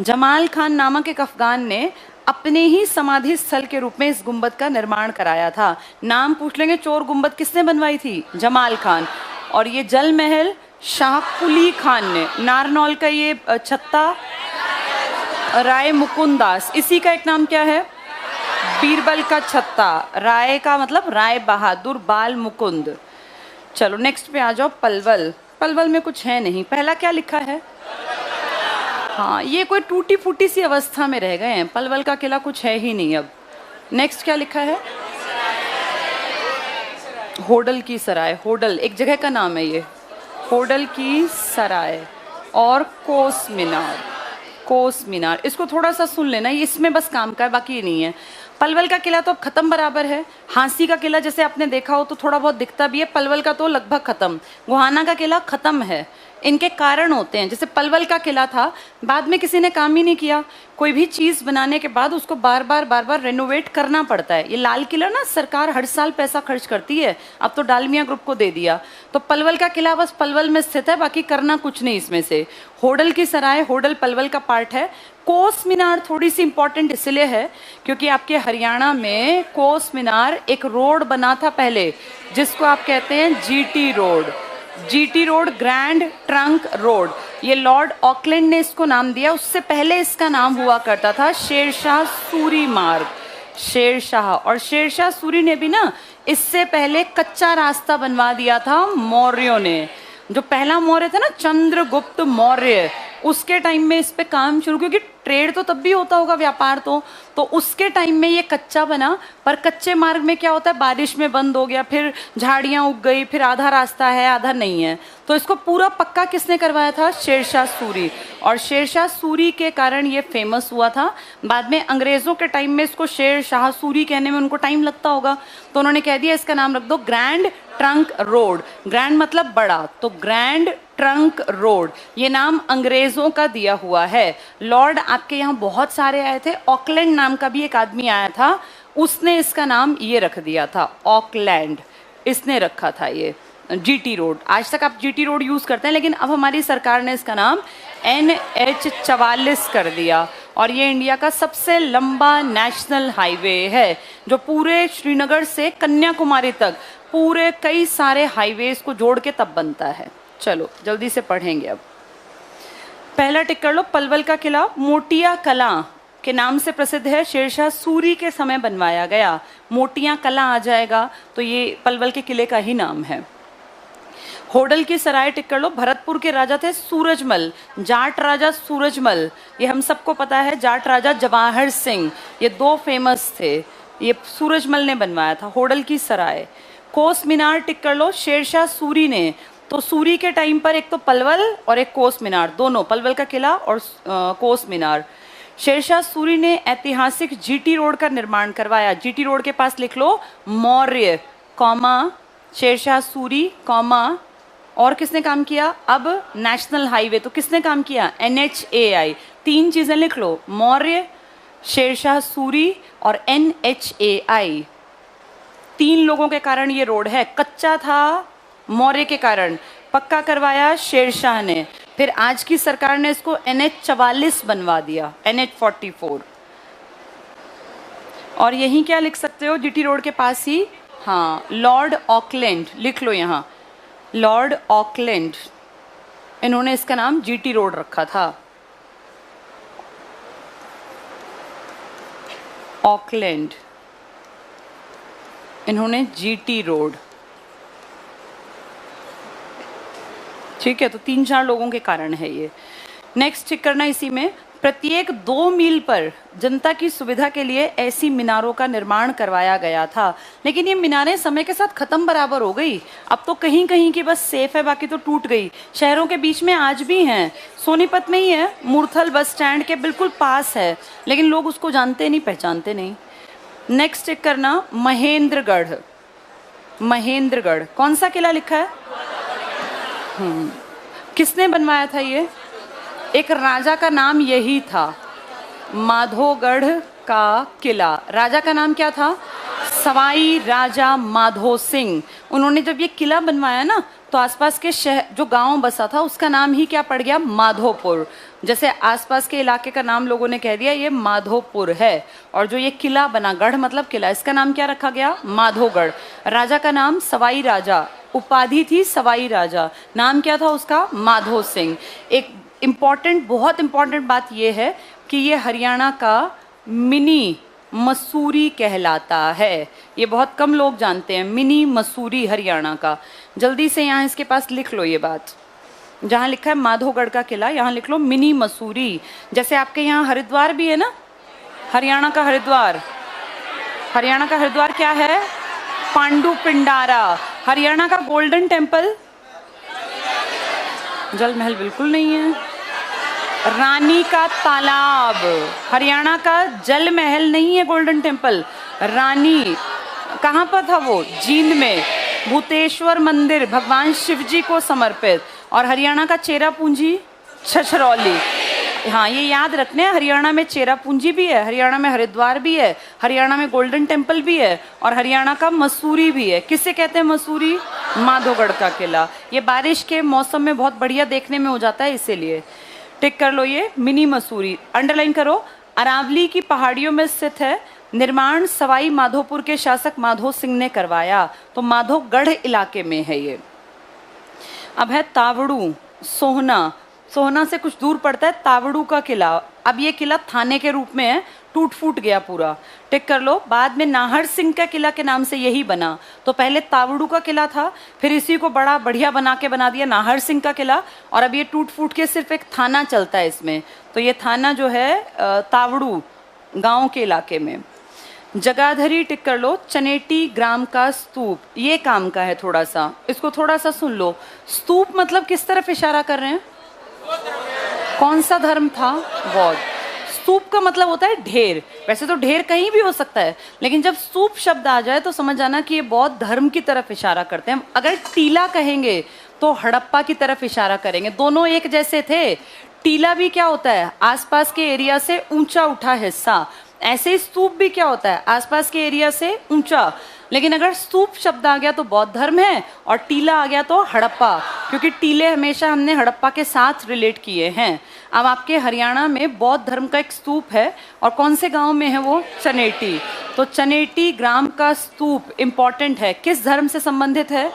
जमाल खान नामक एक अफगान ने अपने ही समाधि स्थल के रूप में इस गुंबद का निर्माण कराया था। नाम पूछ लेंगे, चोर गुंबद किसने बनवाई थी? जमाल खान। और ये जल महल शाह कुली खान ने। नारनौल का ये छत्ता राय मुकुंद दास, इसी का एक नाम क्या है? बीरबल का छत्ता। राय का मतलब राय बहादुर, बाल मुकुंद। चलो नेक्स्ट पे आ जाओ। पलवल में कुछ है नहीं, पहला क्या लिखा है? हाँ, ये कोई टूटी फूटी सी अवस्था में रह गए हैं, पलवल का किला कुछ है ही नहीं अब। नेक्स्ट क्या लिखा है? होडल की सराय। होडल एक जगह का नाम है ये, होडल की सराय। और कोस मीनार, इसको थोड़ा सा सुन लेना, इसमें बस काम का है, बाकी नहीं है। पलवल का किला तो अब खत्म बराबर है। हांसी का किला जैसे आपने देखा हो तो थोड़ा बहुत दिखता भी है, पलवल का तो लगभग खत्म। गोहाना का किला खत्म है, इनके कारण होते हैं। जैसे पलवल का किला था, बाद में किसी ने काम ही नहीं किया। कोई भी चीज़ बनाने के बाद उसको बार बार रेनोवेट करना पड़ता है। ये लाल किला ना सरकार हर साल पैसा खर्च करती है, अब तो डालमिया ग्रुप को दे दिया। तो पलवल का किला बस पलवल में स्थित है, बाकी करना कुछ नहीं इसमें से। होडल की सराय, होडल पलवल का पार्ट है। कोस मीनार थोड़ी सी इंपॉर्टेंट इसलिए है क्योंकि आपके हरियाणा में कोस मीनार एक रोड बना था पहले, जिसको आप कहते हैं GT road. GT road, grand trunk road, ये लॉर्ड ऑकलैंड ने इसको नाम दिया। उससे पहले इसका नाम हुआ करता था शेरशाह सूरी मार्ग। शेरशाह, और शेरशाह सूरी ने भी ना इससे पहले कच्चा रास्ता बनवा दिया था मौर्यों ने। जो पहला मौर्य था ना, चंद्रगुप्त मौर्य, उसके टाइम में इस पे काम शुरू, क्योंकि ट्रेड तो तब भी होता होगा, व्यापार तो उसके टाइम में ये कच्चा बना। पर कच्चे मार्ग में क्या होता है, बारिश में बंद हो गया, फिर झाड़ियाँ उग गई, फिर आधा रास्ता है आधा नहीं है। तो इसको पूरा पक्का किसने करवाया था? शेरशाह सूरी। और शेरशाह सूरी के कारण ये फेमस हुआ था। बाद में अंग्रेज़ों के टाइम में इसको शेरशाह सूरी कहने में उनको टाइम लगता होगा, तो उन्होंने कह दिया इसका नाम रख दो ग्रैंड ट्रंक रोड। ग्रैंड मतलब बड़ा, तो ग्रैंड ट्रंक रोड ये नाम अंग्रेजों का दिया हुआ है। लॉर्ड आपके यहाँ बहुत सारे आए थे, ऑकलैंड नाम का भी एक आदमी आया था, उसने इसका नाम ये रख दिया था, ऑकलैंड, इसने रखा था ये जीटी रोड। आज तक आप जीटी रोड यूज़ करते हैं, लेकिन अब हमारी सरकार ने इसका नाम NH44 कर दिया। और ये इंडिया का सबसे लंबा नेशनल हाईवे है, जो पूरे श्रीनगर से कन्याकुमारी तक पूरे कई सारे हाईवेज को जोड़ के तब बनता है। चलो जल्दी से पढ़ेंगे। अब पहला टिक कर लो, पलवल का किला मोटिया कला के नाम से प्रसिद्ध है, शेरशाह सूरी के समय बनवाया गया। मोटिया कला आ जाएगा तो ये पलवल के किले का ही नाम है। होडल की सराय टिक कर लो, भरतपुर के राजा थे सूरजमल, जाट राजा सूरजमल, ये हम सबको पता है। जाट राजा जवाहर सिंह, ये दो फेमस थे, ये सूरजमल ने बनवाया था होडल की सराय। कोस मीनार टिक कर लो, शेरशाह सूरी ने। तो सूरी के टाइम पर एक तो पलवल और एक कोस मीनार, दोनों, पलवल का किला और कोस मीनार। शेरशाह सूरी ने ऐतिहासिक जीटी रोड का निर्माण करवाया। जीटी रोड के पास लिख लो मौर्य, कॉमा शेरशाह सूरी, कॉमा, और किसने काम किया? अब नेशनल हाईवे तो किसने काम किया? NHAI। तीन चीजें लिख लो, मौर्य, शेरशाह सूरी और NHAI। तीन लोगों के कारण ये रोड है। कच्चा था मौर्य के कारण, पक्का करवाया शेरशाह ने, फिर आज की सरकार ने इसको NH44 बनवा दिया, NH44। और यहीं क्या लिख सकते हो, जीटी रोड के पास ही, हाँ, लॉर्ड ऑकलैंड लिख लो यहाँ, लॉर्ड ऑकलैंड, इन्होंने इसका नाम जीटी रोड रखा था, ऑकलैंड, इन्होंने जीटी रोड। ठीक है, तो 3-4 लोगों के कारण है ये। नेक्स्ट चेक करना इसी में, प्रत्येक 2 मील पर जनता की सुविधा के लिए ऐसी मीनारों का निर्माण करवाया गया था। लेकिन ये मीनारें समय के साथ खत्म बराबर हो गई। अब तो कहीं कहीं की बस सेफ है, बाकी तो टूट गई। शहरों के बीच में आज भी हैं, सोनीपत में ही है, मूर्थल बस स्टैंड के बिल्कुल पास है, लेकिन लोग उसको जानते नहीं, पहचानते नहीं। नेक्स्ट चेक करना, महेंद्रगढ़। महेंद्रगढ़ कौन सा किला लिखा है? किसने बनवाया था ये? एक राजा का नाम यही था, माधोगढ़ का किला। राजा का नाम क्या था? सवाई राजा माधो सिंह। उन्होंने जब ये किला बनवाया ना, तो आसपास के शहर, जो गांव बसा था, उसका नाम ही क्या पड़ गया? माधोपुर। जैसे आसपास के इलाके का नाम लोगों ने कह दिया ये माधोपुर है। और जो ये किला बना, गढ़ मतलब किला, इसका नाम क्या रखा गया? माधोगढ़। राजा का नाम सवाई राजा, उपाधि थी सवाई राजा, नाम क्या था उसका? माधो सिंह। एक इम्पॉर्टेंट, बहुत इम्पॉर्टेंट बात यह है कि ये हरियाणा का मिनी मसूरी कहलाता है। ये बहुत कम लोग जानते हैं, मिनी मसूरी हरियाणा का। जल्दी से यहाँ इसके पास लिख लो ये बात, जहाँ लिखा है माधोगढ़ का किला, यहाँ लिख लो मिनी मसूरी। जैसे आपके यहाँ हरिद्वार भी है ना, हरियाणा का हरिद्वार। हरियाणा का हरिद्वार क्या है? पांडु पिंडारा। हरियाणा का गोल्डन टेम्पल, जल महल बिल्कुल नहीं है। रानी का तालाब, हरियाणा का जल महल नहीं है गोल्डन टेम्पल। रानी कहाँ पर था वो? जींद में। भूतेश्वर मंदिर भगवान शिव जी को समर्पित, और हरियाणा का चेरापूंजी छछरौली। हाँ, ये याद रखना है, हरियाणा में चेरापूंजी भी है, हरियाणा में हरिद्वार भी है, हरियाणा में गोल्डन टेम्पल भी है, और हरियाणा का मसूरी भी है। किसे कहते हैं मसूरी? माधोगढ़ का किला। ये बारिश के मौसम में बहुत बढ़िया देखने में हो जाता है, इसीलिए टिक कर लो ये मिनी मसूरी। अंडरलाइन करो। अरावली की पहाड़ियों में स्थित है। निर्माण सवाई माधोपुर के शासक माधो सिंह ने करवाया। तो माधोगढ़ इलाके में है ये। अब है तावड़ू, सोहना। सोहना से कुछ दूर पड़ता है तावड़ू का किला। अब ये किला थाने के रूप में है, टूट फूट गया पूरा। टिक कर लो। बाद में नाहर सिंह का किला के नाम से यही बना। तो पहले तावड़ू का किला था, फिर इसी को बड़ा बढ़िया बना दिया नाहर सिंह का किला, और अब ये टूट फूट के सिर्फ एक थाना चलता है इसमें। तो ये थाना जो है तावड़ू गांव के इलाके में। जगाधरी टिक कर लो। चनेटी ग्राम का स्तूप, ये काम का है थोड़ा सा, इसको थोड़ा सा सुन लो। स्तूप मतलब किस तरफ इशारा कर रहे हैं? कौन सा धर्म था? बौद्ध। स्तूप का मतलब होता है ढेर। वैसे तो ढेर कहीं भी हो सकता है, लेकिन जब स्तूप शब्द आ जाए तो समझ जाना कि ये बौद्ध धर्म की तरफ इशारा करते हैं। अगर टीला कहेंगे तो हड़प्पा की तरफ इशारा करेंगे। दोनों एक जैसे थे। टीला भी क्या होता है? आसपास के एरिया से ऊंचा उठा हिस्सा। ऐसे ही स्तूप भी क्या होता है? आसपास के एरिया से ऊंचा। लेकिन अगर स्तूप शब्द आ गया तो बौद्ध धर्म है, और टीला आ गया तो हड़प्पा, क्योंकि टीले हमेशा हमने हड़प्पा के साथ रिलेट किए हैं। अब आपके हरियाणा में बौद्ध धर्म का एक स्तूप है, और कौन से गांव में है वो? चनेटी। तो चनेटी ग्राम का स्तूप इंपॉर्टेंट है, किस धर्म से संबंधित है?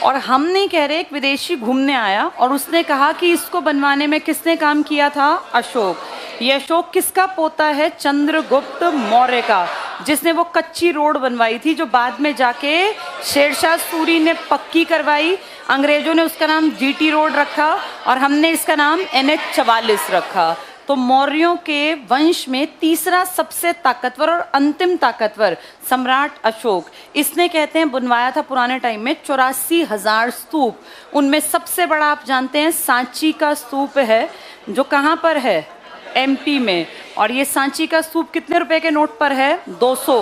और हम नहीं कह रहे, एक विदेशी घूमने आया और उसने कहा कि इसको बनवाने में किसने काम किया था? अशोक। ये अशोक किसका पोता है? चंद्रगुप्त मौर्य का, जिसने वो कच्ची रोड बनवाई थी जो बाद में जाके शेरशाह सूरी ने पक्की करवाई। अंग्रेजों ने उसका नाम जीटी रोड रखा और हमने इसका नाम NH 44 रखा। तो मौर्यों के वंश में तीसरा सबसे ताकतवर और अंतिम ताकतवर सम्राट अशोक, इसने कहते हैं बनवाया था पुराने टाइम में 84,000 स्तूप। उनमें सबसे बड़ा आप जानते हैं सांची का स्तूप है, जो कहाँ पर है? MP में। और ये सांची का स्तूप कितने रुपए के नोट पर है? 200।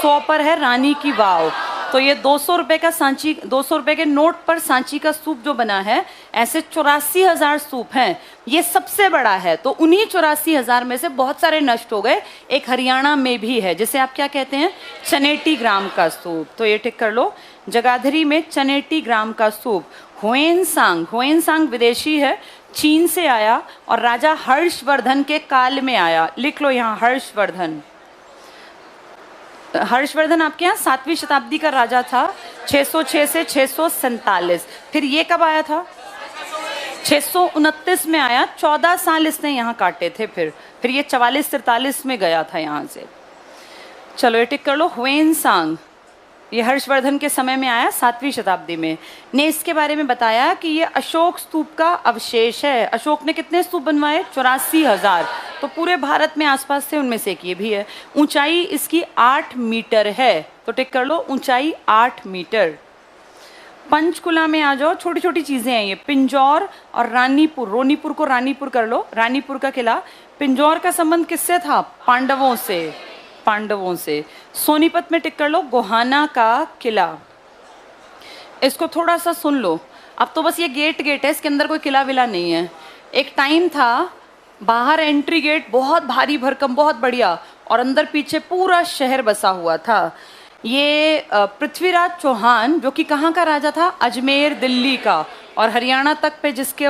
100 पर है रानी की वाव। तो ये 200 रुपए का सांची, 200 रुपए के नोट पर सांची का स्तूप जो बना है, ऐसे 84,000 स्तूप हैं। ये सबसे बड़ा है। तो उन्हीं 84,000 में से बहुत सारे नष्ट हो गए। एक हरियाणा में भी है, जिसे आप क्या कहते हैं? चनेटी ग्राम का स्तूप। तो ये टिक कर लो। जगाधरी में चनेटी ग्राम का स्तूप। हुएनसांग, हुएनसांग विदेशी है, चीन से आया और राजा हर्षवर्धन के काल में आया। लिख लो यहाँ हर्षवर्धन। हर्षवर्धन आपके यहाँ 7वीं शताब्दी का राजा था, 606 से 647। फिर ये कब आया था? 629 में आया। 14 साल इसने यहाँ काटे थे। फिर ये 44-43 में गया था यहाँ से। चलो ये टिक कर लो। हुएनसांग ये हर्षवर्धन के समय में आया, 7वीं शताब्दी में। ने इसके बारे में बताया कि ये अशोक स्तूप का अवशेष है। अशोक ने कितने स्तूप बनवाए? 84,000। तो पूरे भारत में आसपास से उनमें से एक ये भी है। ऊंचाई इसकी 8 मीटर है। तो टिक कर लो, ऊंचाई 8 मीटर। पंचकुला में आ जाओ, छोटी छोटी चीजें हैं ये। पिंजौर और रानीपुर, रोनीपुर को रानीपुर कर लो। रानीपुर का किला। पिंजौर का संबंध किससे था? पांडवों से। पांडवों से। सोनीपत में टिक कर लो, गोहाना का किला। इसको थोड़ा सा सुन लो। अब तो बस ये गेट है, इसके अंदर कोई किला विला नहीं है। एक टाइम था, बाहर एंट्री गेट बहुत भारी भरकम, बहुत बढ़िया, और अंदर पीछे पूरा शहर बसा हुआ था। ये पृथ्वीराज चौहान, जो कि कहाँ का राजा था? अजमेर दिल्ली का, और हरियाणा तक पे जिसके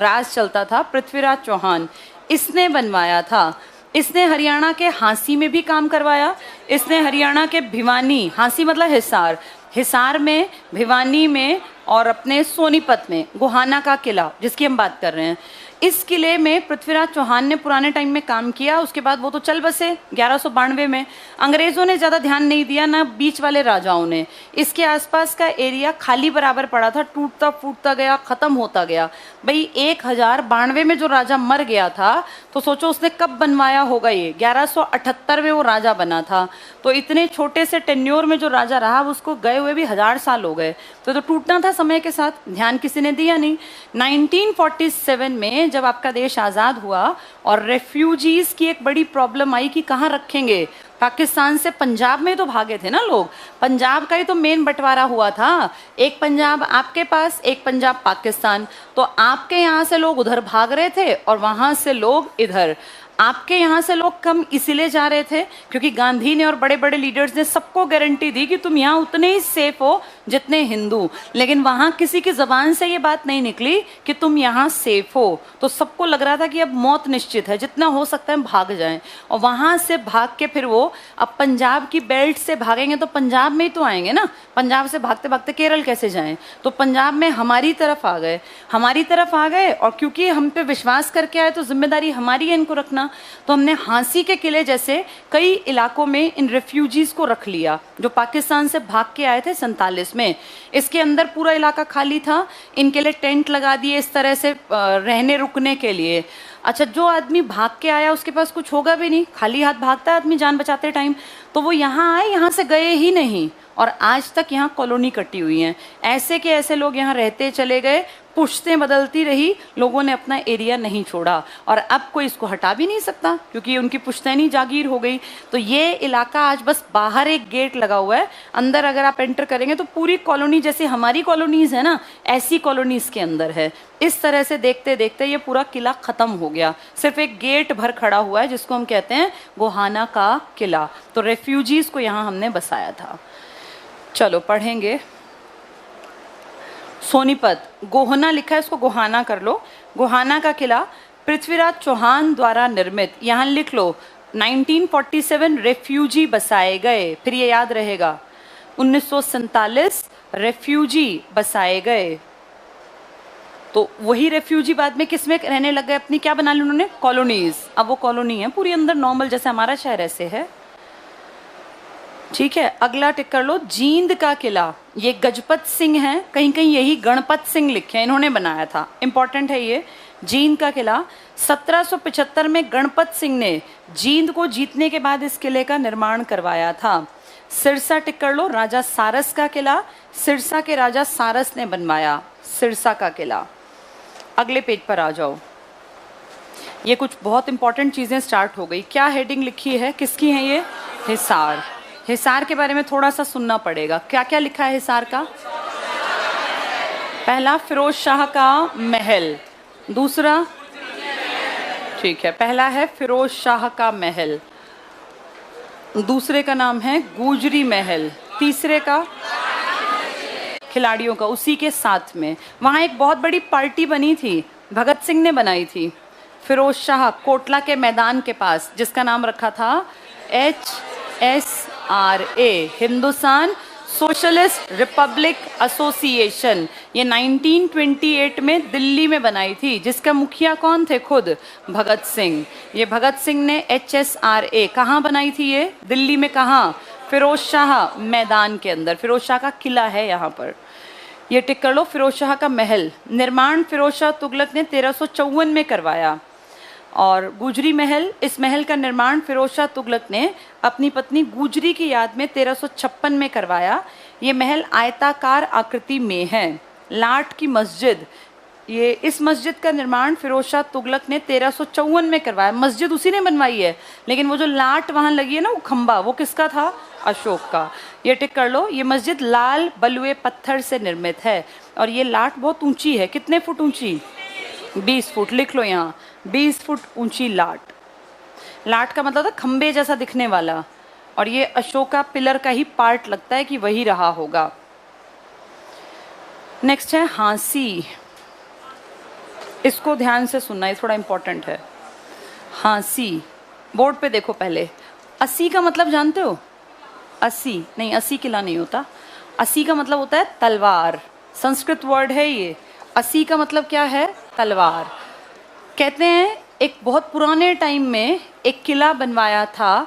राज चलता था, पृथ्वीराज चौहान, इसने बनवाया था। इसने हरियाणा के हांसी में भी काम करवाया। इसने हरियाणा के भिवानी, हांसी मतलब हिसार, हिसार में, भिवानी में, और अपने सोनीपत में गोहाना का किला जिसकी हम बात कर रहे हैं, इस किले में पृथ्वीराज चौहान ने पुराने टाइम में काम किया। उसके बाद वो तो चल बसे 1192 में। अंग्रेजों ने ज़्यादा ध्यान नहीं दिया, ना बीच वाले राजाओं ने। इसके आसपास का एरिया खाली बराबर पड़ा था, टूटता फूटता गया, ख़त्म होता गया। भाई 1092 में जो राजा मर गया था, तो सोचो उसने कब बनवाया होगा ये? 1178 में वो राजा बना था। तो इतने छोटे से टेन्योर में जो राजा रहा, उसको गए हुए भी 1000 साल हो गए। तो टूटना था समय के साथ, ध्यान किसी ने दिया नहीं। 1947 में जब आपका देश आज़ाद हुआ और रेफ्यूजीज़ की एक बड़ी प्रॉब्लम आई कि कहाँ रखेंगे, पाकिस्तान से पंजाब में तो भागे थे ना लोग, पंजाब का ही तो मेन बंटवारा हुआ था, एक पंजाब आपके पास, एक पंजाब पाकिस्तान। तो आपके यहाँ से लोग उधर भाग रहे थे और वहाँ से लोग इधर। आपके यहाँ से लोग कम इसीलिए जा रहे थे क्योंकि गांधी ने और बड़े बड़े लीडर्स ने सबको गारंटी दी कि तुम यहाँ उतने ही सेफ हो जितने हिंदू, लेकिन वहाँ किसी की ज़बान से ये बात नहीं निकली कि तुम यहाँ सेफ हो। तो सबको लग रहा था कि अब मौत निश्चित है, जितना हो सकता है भाग जाएं। और वहाँ से भाग के फिर वो अब पंजाब की बेल्ट से भागेंगे तो पंजाब में ही तो आएंगे ना, पंजाब से भागते भागते केरल कैसे जाएं? तो पंजाब में हमारी तरफ आ गए, हमारी तरफ आ गए। और क्योंकि हम पे विश्वास करके आए तो जिम्मेदारी हमारी है इनको रखना। तो हमने हांसी के किले जैसे कई इलाकों में इन रेफ्यूजीज को रख लिया जो पाकिस्तान से भाग के आए थे 47 में। इसके अंदर पूरा इलाका खाली था, इनके लिए टेंट लगा दिए इस तरह से रहने रुकने के लिए। अच्छा, जो आदमी भाग के आया उसके पास कुछ होगा भी नहीं, खाली हाथ भागता है आदमी जान बचाते टाइम, तो वो यहाँ आए, यहाँ से गए ही नहीं और आज तक यहाँ कॉलोनी कटी हुई हैं। ऐसे के ऐसे लोग यहाँ रहते चले गए, पुश्तें बदलती रही, लोगों ने अपना एरिया नहीं छोड़ा और अब कोई इसको हटा भी नहीं सकता क्योंकि उनकी पुश्तैनी जागीर हो गई। तो ये इलाका आज बस बाहर एक गेट लगा हुआ है, अंदर अगर आप एंटर करेंगे तो पूरी कॉलोनी जैसे हमारी कॉलोनीज है ना, ऐसी कॉलोनीज के अंदर है। इस तरह से देखते देखते ये पूरा किला ख़त्म हो गया, सिर्फ एक गेट भर खड़ा हुआ है जिसको हम कहते हैं गोहाना का किला। तो रेफ्यूजीज़ को यहाँ हमने बसाया था। चलो पढ़ेंगे। सोनीपत, गोहना लिखा है, इसको गोहाना कर लो। गोहाना का किला पृथ्वीराज चौहान द्वारा निर्मित, यहाँ लिख लो 1947 रेफ्यूजी बसाए गए, फिर ये याद रहेगा 1947 रेफ्यूजी बसाए गए। तो वही रेफ्यूजी बाद में किस में रहने लग गए, अपनी क्या बना ली उन्होंने, कॉलोनीज। अब वो कॉलोनी है पूरी अंदर नॉर्मल जैसे हमारा शहर ऐसे है। ठीक है, अगला टिक कर लो। जींद का किला, ये गजपत सिंह हैं, कहीं कहीं यही गणपत सिंह लिखे हैं, इन्होंने बनाया था, इंपॉर्टेंट है ये। जींद का किला 1775 में गणपत सिंह ने जींद को जीतने के बाद इस किले का निर्माण करवाया था। सिरसा टिक कर लो, राजा सारस का किला, सिरसा के राजा सारस ने बनवाया सिरसा का किला। अगले पेज पर आ जाओ। ये कुछ बहुत इंपॉर्टेंट चीज़ें स्टार्ट हो गई। क्या हेडिंग लिखी है, किसकी है ये, हिसार। हिसार के बारे में थोड़ा सा सुनना पड़ेगा। क्या क्या लिखा है हिसार का? पहला फिरोज शाह का महल, दूसरा, ठीक है, पहला है फिरोज शाह का महल, दूसरे का नाम है गुजरी महल, तीसरे का खिलाड़ियों का, उसी के साथ में वहाँ एक बहुत बड़ी पार्टी बनी थी, भगत सिंह ने बनाई थी। फिरोज शाह कोटला के मैदान के पास, जिसका नाम रखा था HSRA, Hindustan socialist Republic association. ये 1928 में दिल्ली में बनाई थी, जिसका मुखिया कौन थे, खुद भगत सिंह। ये भगत सिंह ने HSRA कहाँ बनाई थी, ये दिल्ली में, कहाँ, फिरोज शाह मैदान के अंदर, फिरोज शाह का किला है यहाँ पर। ये टिक कर लो। फिरोज शाह का महल निर्माण फिरोज शाह तुगलक ने 1354 में करवाया। और गुजरी महल, इस महल का निर्माण फिरोज शाह तुगलक ने अपनी पत्नी गुजरी की याद में 1356 में करवाया। ये महल आयताकार आकृति में है। लाट की मस्जिद, ये इस मस्जिद का निर्माण फिरोज शाह तुगलक ने 1354 में करवाया। मस्जिद उसी ने बनवाई है, लेकिन वो जो लाट वहाँ लगी है ना, वो खंबा, वो किसका था, अशोक का। ये टिक कर लो। ये मस्जिद लाल बलुए पत्थर से निर्मित है और ये लाट बहुत ऊंची है। कितने फुट ऊंची, 20 फुट, लिख लो यहाँ, 20 फुट ऊंची लाट। लाट का मतलब था खंबे जैसा दिखने वाला, और ये अशोका पिलर का ही पार्ट लगता है कि वही रहा होगा। नेक्स्ट है हांसी, इसको ध्यान से सुनना, ये थोड़ा इंपॉर्टेंट है। हांसी, बोर्ड पे देखो पहले। 80 का मतलब जानते हो, 80 नहीं, 80 किला नहीं होता। 80 का मतलब होता है तलवार, संस्कृत वर्ड है ये। 80 का मतलब क्या है, तलवार। कहते हैं एक बहुत पुराने टाइम में एक किला बनवाया था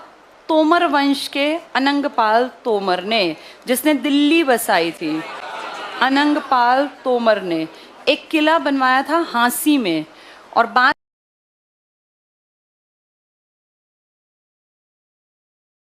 तोमर वंश के अनंगपाल तोमर ने, जिसने दिल्ली बसाई थी। अनंगपाल तोमर ने एक किला बनवाया था हांसी में, और बात